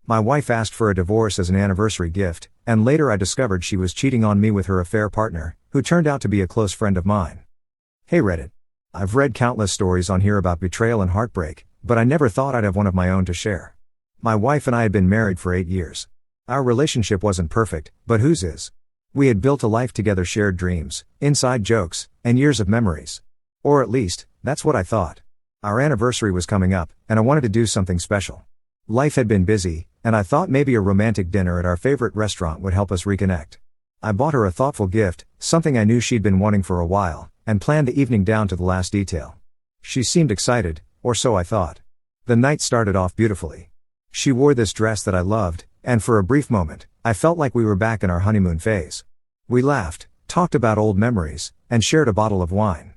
My wife asked for a divorce as an anniversary gift, and later I discovered she was cheating on me with her affair partner, who turned out to be a close friend of mine. Hey Reddit. I've read countless stories on here about betrayal and heartbreak, but I never thought I'd have one of my own to share. My wife and I had been married for 8 years. Our relationship wasn't perfect, but whose is? We had built a life together, shared dreams, inside jokes, and years of memories. Or at least, that's what I thought. Our anniversary was coming up, and I wanted to do something special. Life had been busy, and I thought maybe a romantic dinner at our favorite restaurant would help us reconnect. I bought her a thoughtful gift, something I knew she'd been wanting for a while, and planned the evening down to the last detail. She seemed excited, or so I thought. The night started off beautifully. She wore this dress that I loved, and for a brief moment, I felt like we were back in our honeymoon phase. We laughed, talked about old memories, and shared a bottle of wine.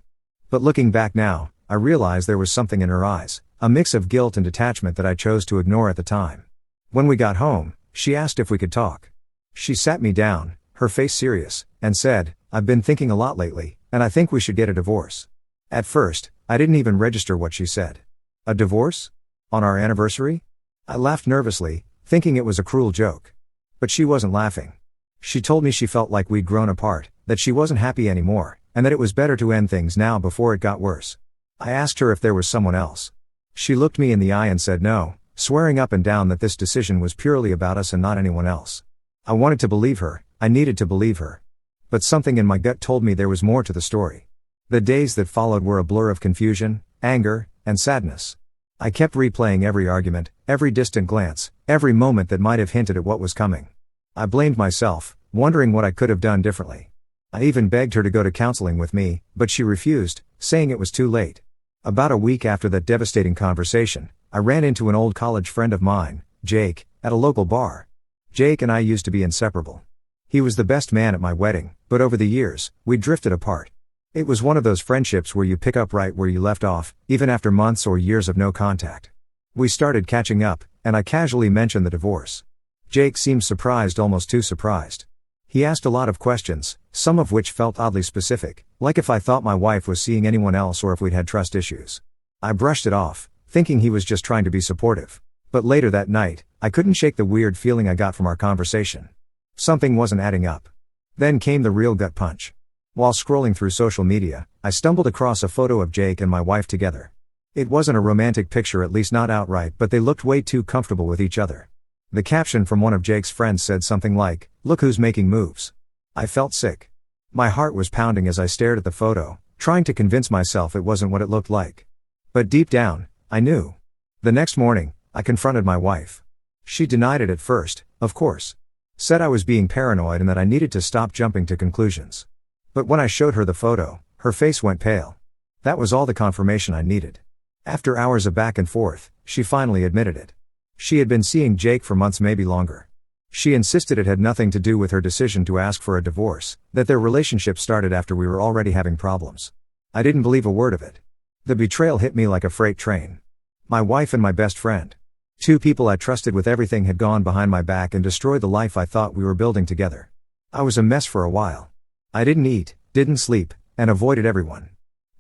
But looking back now, I realized there was something in her eyes, a mix of guilt and detachment that I chose to ignore at the time. When we got home, she asked if we could talk. She sat me down, her face serious, and said, "I've been thinking a lot lately, and I think we should get a divorce." At first, I didn't even register what she said. A divorce? On our anniversary? I laughed nervously, thinking it was a cruel joke. But she wasn't laughing. She told me she felt like we'd grown apart, that she wasn't happy anymore, and that it was better to end things now before it got worse. I asked her if there was someone else. She looked me in the eye and said no, swearing up and down that this decision was purely about us and not anyone else. I wanted to believe her, I needed to believe her. But something in my gut told me there was more to the story. The days that followed were a blur of confusion, anger, and sadness. I kept replaying every argument, every distant glance, every moment that might have hinted at what was coming. I blamed myself, wondering what I could have done differently. I even begged her to go to counseling with me, but she refused, saying it was too late. About a week after that devastating conversation, I ran into an old college friend of mine, Jake, at a local bar. Jake and I used to be inseparable. He was the best man at my wedding, but over the years, we drifted apart. It was one of those friendships where you pick up right where you left off, even after months or years of no contact. We started catching up, and I casually mentioned the divorce. Jake seemed surprised, almost too surprised. He asked a lot of questions, some of which felt oddly specific, like if I thought my wife was seeing anyone else or if we'd had trust issues. I brushed it off, thinking he was just trying to be supportive. But later that night, I couldn't shake the weird feeling I got from our conversation. Something wasn't adding up. Then came the real gut punch. While scrolling through social media, I stumbled across a photo of Jake and my wife together. It wasn't a romantic picture, at least not outright, but they looked way too comfortable with each other. The caption from one of Jake's friends said something like, "Look who's making moves." I felt sick. My heart was pounding as I stared at the photo, trying to convince myself it wasn't what it looked like. But deep down, I knew. The next morning, I confronted my wife. She denied it at first, of course. Said I was being paranoid and that I needed to stop jumping to conclusions. But when I showed her the photo, her face went pale. That was all the confirmation I needed. After hours of back and forth, she finally admitted it. She had been seeing Jake for months, maybe longer. She insisted it had nothing to do with her decision to ask for a divorce, that their relationship started after we were already having problems. I didn't believe a word of it. The betrayal hit me like a freight train. My wife and my best friend, two people I trusted with everything, had gone behind my back and destroyed the life I thought we were building together. I was a mess for a while. I didn't eat, didn't sleep, and avoided everyone.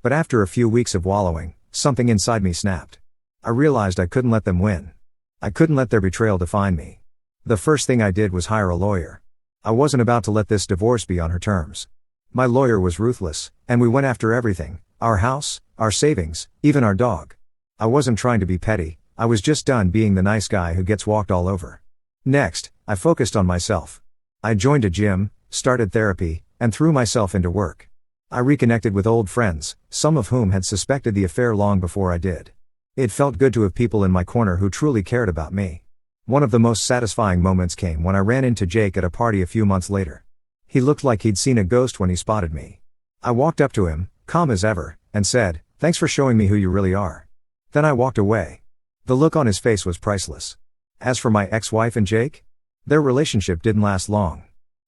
But after a few weeks of wallowing, something inside me snapped. I realized I couldn't let them win. I couldn't let their betrayal define me. The first thing I did was hire a lawyer. I wasn't about to let this divorce be on her terms. My lawyer was ruthless, and we went after everything, our house, our savings, even our dog. I wasn't trying to be petty, I was just done being the nice guy who gets walked all over. Next, I focused on myself. I joined a gym, started therapy, and threw myself into work. I reconnected with old friends, some of whom had suspected the affair long before I did. It felt good to have people in my corner who truly cared about me. One of the most satisfying moments came when I ran into Jake at a party a few months later. He looked like he'd seen a ghost when he spotted me. I walked up to him, calm as ever, and said, "Thanks for showing me who you really are." Then I walked away. The look on his face was priceless. As for my ex-wife and Jake, their relationship didn't last long.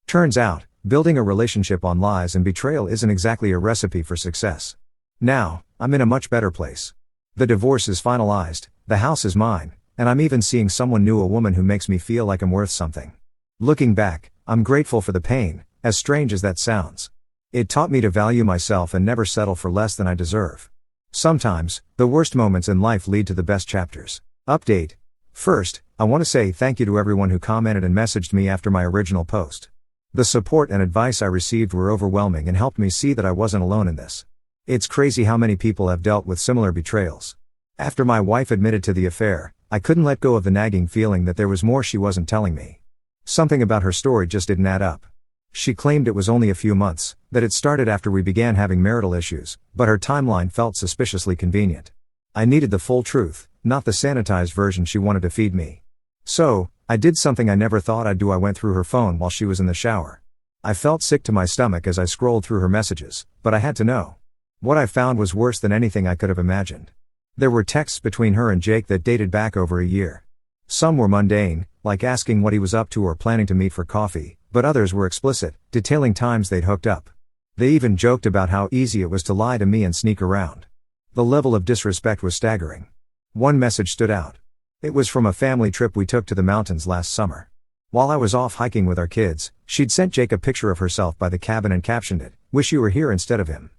Turns out, building a relationship on lies and betrayal isn't exactly a recipe for success. Now, I'm in a much better place. The divorce is finalized, the house is mine, and I'm even seeing someone new, a woman who makes me feel like I'm worth something. Looking back, I'm grateful for the pain, as strange as that sounds. It taught me to value myself and never settle for less than I deserve. Sometimes, the worst moments in life lead to the best chapters. Update. First, I want to say thank you to everyone who commented and messaged me after my original post. The support and advice I received were overwhelming and helped me see that I wasn't alone in this. It's crazy how many people have dealt with similar betrayals. After my wife admitted to the affair, I couldn't let go of the nagging feeling that there was more she wasn't telling me. Something about her story just didn't add up. She claimed it was only a few months, that it started after we began having marital issues, but her timeline felt suspiciously convenient. I needed the full truth, not the sanitized version she wanted to feed me. So, I did something I never thought I'd do. I went through her phone while she was in the shower. I felt sick to my stomach as I scrolled through her messages, but I had to know. What I found was worse than anything I could have imagined. There were texts between her and Jake that dated back over a year. Some were mundane, like asking what he was up to or planning to meet for coffee, but others were explicit, detailing times they'd hooked up. They even joked about how easy it was to lie to me and sneak around. The level of disrespect was staggering. One message stood out. It was from a family trip we took to the mountains last summer. While I was off hiking with our kids, she'd sent Jake a picture of herself by the cabin and captioned it, "Wish you were here instead of him."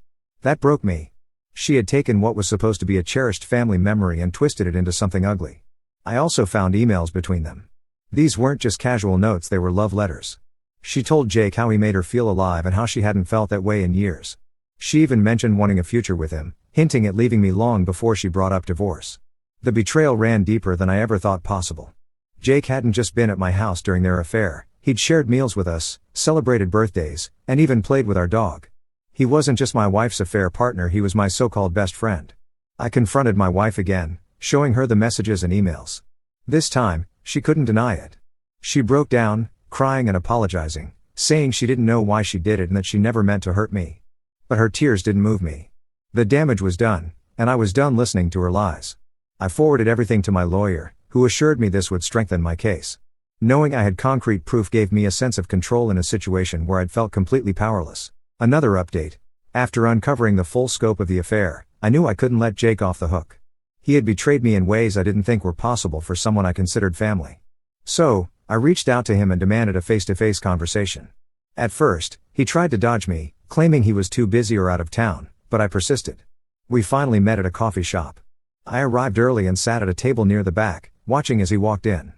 That broke me. She had taken what was supposed to be a cherished family memory and twisted it into something ugly. I also found emails between them. These weren't just casual notes, they were love letters. She told Jake how he made her feel alive and how she hadn't felt that way in years. She even mentioned wanting a future with him, hinting at leaving me long before she brought up divorce. The betrayal ran deeper than I ever thought possible. Jake hadn't just been at my house during their affair, he'd shared meals with us, celebrated birthdays, and even played with our dog. He wasn't just my wife's affair partner, he was my so-called best friend. I confronted my wife again, showing her the messages and emails. This time, she couldn't deny it. She broke down, crying and apologizing, saying she didn't know why she did it and that she never meant to hurt me. But her tears didn't move me. The damage was done, and I was done listening to her lies. I forwarded everything to my lawyer, who assured me this would strengthen my case. Knowing I had concrete proof gave me a sense of control in a situation where I'd felt completely powerless. Another update. After uncovering the full scope of the affair, I knew I couldn't let Jake off the hook. He had betrayed me in ways I didn't think were possible for someone I considered family. So, I reached out to him and demanded a face-to-face conversation. At first, he tried to dodge me, claiming he was too busy or out of town, but I persisted. We finally met at a coffee shop. I arrived early and sat at a table near the back, watching as he walked in.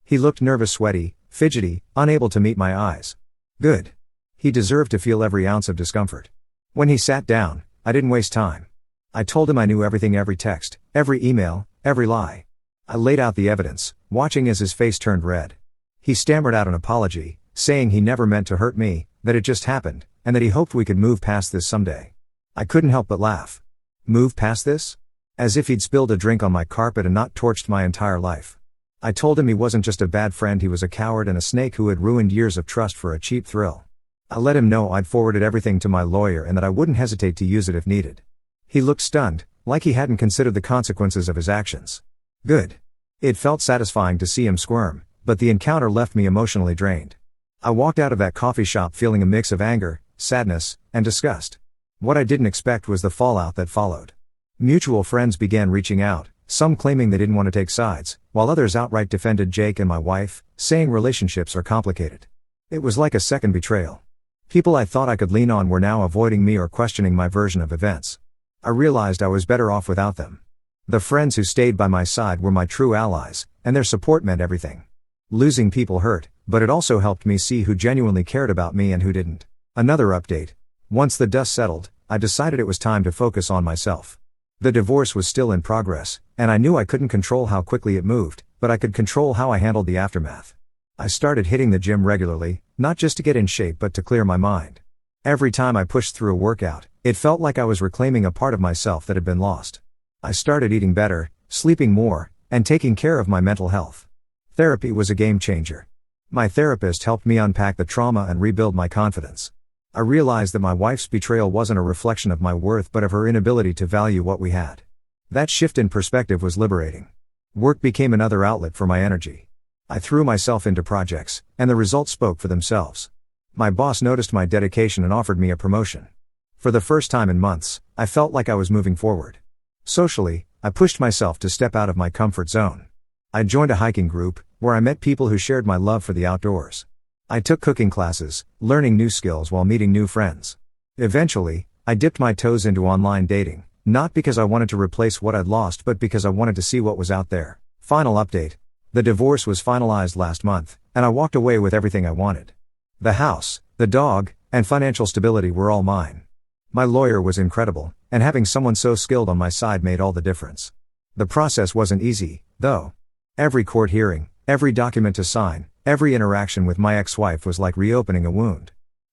He looked nervous, sweaty, fidgety, unable to meet my eyes. Good. He deserved to feel every ounce of discomfort. When he sat down, I didn't waste time. I told him I knew everything, every text, every email, every lie. I laid out the evidence, watching as his face turned red. He stammered out an apology, saying he never meant to hurt me, that it just happened, and that he hoped we could move past this someday. I couldn't help but laugh. Move past this? As if he'd spilled a drink on my carpet and not torched my entire life. I told him he wasn't just a bad friend, he was a coward and a snake who had ruined years of trust for a cheap thrill. I let him know I'd forwarded everything to my lawyer and that I wouldn't hesitate to use it if needed. He looked stunned, like he hadn't considered the consequences of his actions. Good. It felt satisfying to see him squirm, but the encounter left me emotionally drained. I walked out of that coffee shop feeling a mix of anger, sadness, and disgust. What I didn't expect was the fallout that followed. Mutual friends began reaching out, some claiming they didn't want to take sides, while others outright defended Jake and my wife, saying relationships are complicated. It was like a second betrayal. People I thought I could lean on were now avoiding me or questioning my version of events. I realized I was better off without them. The friends who stayed by my side were my true allies, and their support meant everything. Losing people hurt, but it also helped me see who genuinely cared about me and who didn't. Another update. Once the dust settled, I decided it was time to focus on myself. The divorce was still in progress, and I knew I couldn't control how quickly it moved, but I could control how I handled the aftermath. I started hitting the gym regularly, not just to get in shape but to clear my mind. Every time I pushed through a workout, it felt like I was reclaiming a part of myself that had been lost. I started eating better, sleeping more, and taking care of my mental health. Therapy was a game changer. My therapist helped me unpack the trauma and rebuild my confidence. I realized that my wife's betrayal wasn't a reflection of my worth but of her inability to value what we had. That shift in perspective was liberating. Work became another outlet for my energy. I threw myself into projects, and the results spoke for themselves. My boss noticed my dedication and offered me a promotion. For the first time in months, I felt like I was moving forward. Socially, I pushed myself to step out of my comfort zone. I joined a hiking group, where I met people who shared my love for the outdoors. I took cooking classes, learning new skills while meeting new friends. Eventually, I dipped my toes into online dating, not because I wanted to replace what I'd lost but because I wanted to see what was out there. Final update. The divorce was finalized last month, and I walked away with everything I wanted. The house, the dog, and financial stability were all mine. My lawyer was incredible, and having someone so skilled on my side made all the difference. The process wasn't easy, though. Every court hearing, every document to sign, every interaction with my ex-wife was like reopening a wound.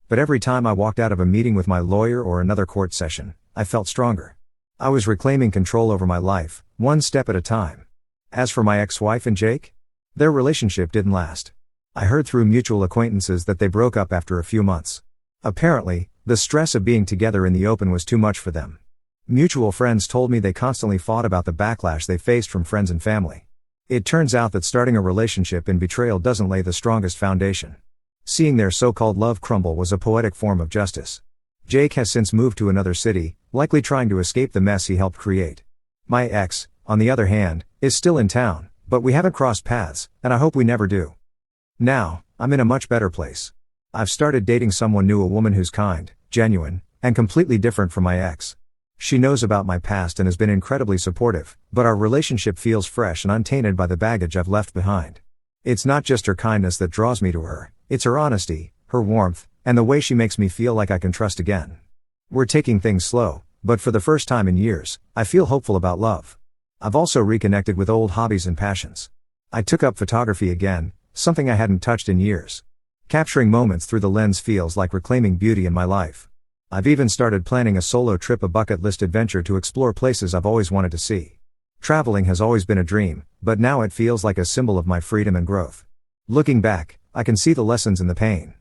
But every time I walked out of a meeting with my lawyer or another court session, I felt stronger. I was reclaiming control over my life, one step at a time. As for my ex-wife and Jake, their relationship didn't last. I heard through mutual acquaintances that they broke up after a few months. Apparently, the stress of being together in the open was too much for them. Mutual friends told me they constantly fought about the backlash they faced from friends and family. It turns out that starting a relationship in betrayal doesn't lay the strongest foundation. Seeing their so-called love crumble was a poetic form of justice. Jake has since moved to another city, likely trying to escape the mess he helped create. My ex, on the other hand, is still in town, but we haven't crossed paths, and I hope we never do. Now, I'm in a much better place. I've started dating someone new, a woman who's kind, genuine, and completely different from my ex. She knows about my past and has been incredibly supportive, but our relationship feels fresh and untainted by the baggage I've left behind. It's not just her kindness that draws me to her, it's her honesty, her warmth, and the way she makes me feel like I can trust again. We're taking things slow, but for the first time in years, I feel hopeful about love. I've also reconnected with old hobbies and passions. I took up photography again, something I hadn't touched in years. Capturing moments through the lens feels like reclaiming beauty in my life. I've even started planning a solo trip, a bucket list adventure to explore places I've always wanted to see. Traveling has always been a dream, but now it feels like a symbol of my freedom and growth. Looking back, I can see the lessons in the pain.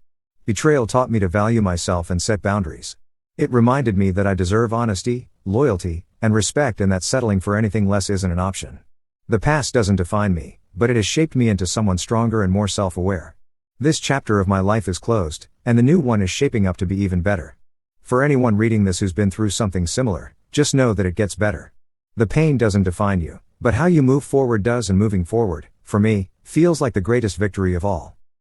Betrayal taught me to value myself and set boundaries. It reminded me that I deserve honesty, loyalty, and respect, and that settling for anything less isn't an option. The past doesn't define me, but it has shaped me into someone stronger and more self-aware. This chapter of my life is closed, and the new one is shaping up to be even better. For anyone reading this who's been through something similar, just know that it gets better. The pain doesn't define you, but how you move forward does, and moving forward, for me, feels like the greatest victory of all.